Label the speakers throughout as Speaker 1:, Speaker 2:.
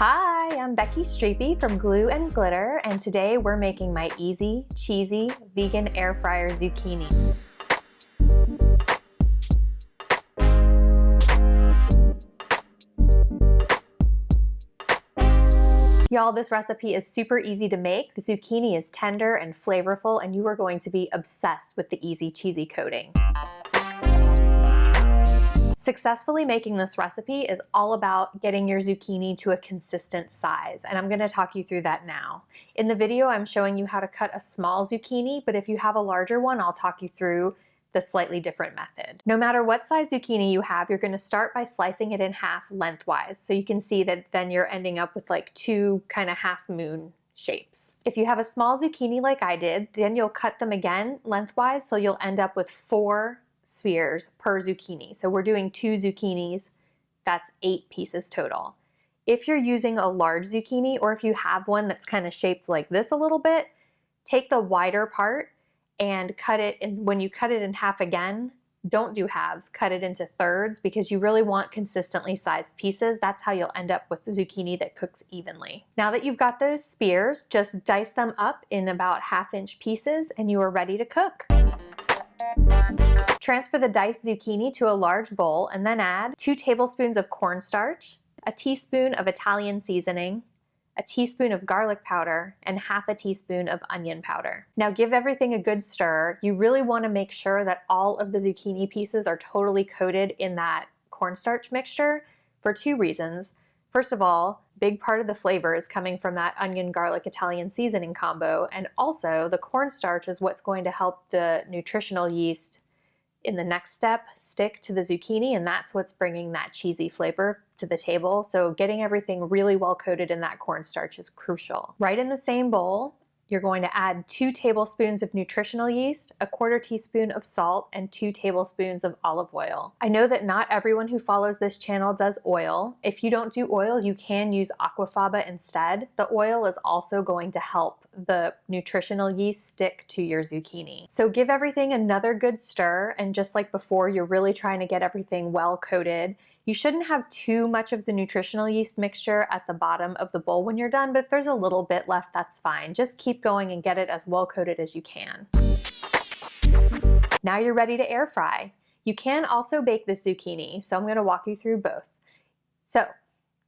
Speaker 1: Hi, I'm Becky Streepy from Glue and Glitter, and today we're making my easy, cheesy, vegan air fryer zucchini. Y'all, this recipe is super easy to make. The zucchini is tender and flavorful, and you are going to be obsessed with the easy, cheesy coating. Successfully making this recipe is all about getting your zucchini to a consistent size, and I'm going to talk you through that now. In the video, I'm showing you how to cut a small zucchini, but if you have a larger one, I'll talk you through the slightly different method. No matter what size zucchini you have, you're going to start by slicing it in half lengthwise, so you can see that then you're ending up with like two kind of half moon shapes. If you have a small zucchini like I did, then you'll cut them again lengthwise, so you'll end up with 4 spheres per zucchini. So we're doing 2 zucchinis, that's 8 pieces total. If you're using a large zucchini, or if you have one that's kind of shaped like this a little bit, take the wider part and cut it, and when you cut it in half again, don't do halves, cut it into thirds, because you really want consistently sized pieces. That's how you'll end up with zucchini that cooks evenly. Now that you've got those spears, just dice them up in about 1/2-inch pieces and you are ready to cook. Transfer the diced zucchini to a large bowl and then add 2 tablespoons of cornstarch, a teaspoon of Italian seasoning, a teaspoon of garlic powder, and 1/2 teaspoon of onion powder. Now give everything a good stir. You really want to make sure that all of the zucchini pieces are totally coated in that cornstarch mixture for 2 reasons. First of all, big part of the flavor is coming from that onion, garlic, Italian seasoning combo, and also the cornstarch is what's going to help the nutritional yeast in the next step stick to the zucchini, and that's what's bringing that cheesy flavor to the table. So getting everything really well coated in that cornstarch is crucial. Right in the same bowl, you're going to add 2 tablespoons of nutritional yeast, a 1/4 teaspoon of salt, and 2 tablespoons of olive oil. I know that not everyone who follows this channel does oil. If you don't do oil, you can use aquafaba instead. The oil is also going to help the nutritional yeast stick to your zucchini. So give everything another good stir, and just like before, you're really trying to get everything well coated. You shouldn't have too much of the nutritional yeast mixture at the bottom of the bowl when you're done, but if there's a little bit left, that's fine. Just keep going and get it as well coated as you can. Now you're ready to air fry. You can also bake the zucchini, so I'm going to walk you through both. So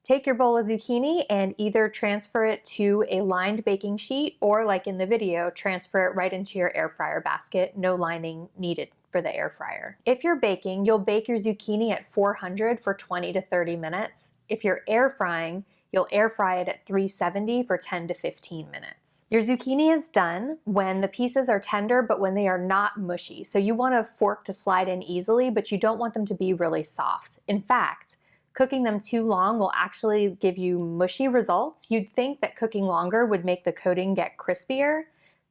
Speaker 1: take your bowl of zucchini and either transfer it to a lined baking sheet, or like in the video, transfer it right into your air fryer basket. No lining needed for the air fryer. If you're baking, you'll bake your zucchini at 400 for 20 to 30 minutes. If you're air frying, you'll air fry it at 370 for 10 to 15 minutes. Your zucchini is done when the pieces are tender, but when they are not mushy. So you want a fork to slide in easily, but you don't want them to be really soft. In fact, cooking them too long will actually give you mushy results. You'd think that cooking longer would make the coating get crispier,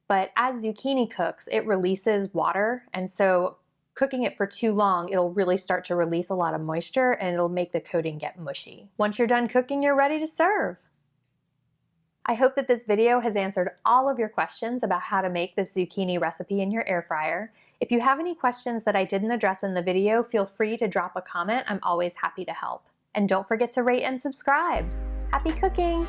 Speaker 1: but as zucchini cooks, it releases water, and so cooking it for too long, it'll really start to release a lot of moisture and it'll make the coating get mushy. Once you're done cooking, you're ready to serve. I hope that this video has answered all of your questions about how to make this zucchini recipe in your air fryer. If you have any questions that I didn't address in the video, feel free to drop a comment. I'm always happy to help. And don't forget to rate and subscribe. Happy cooking!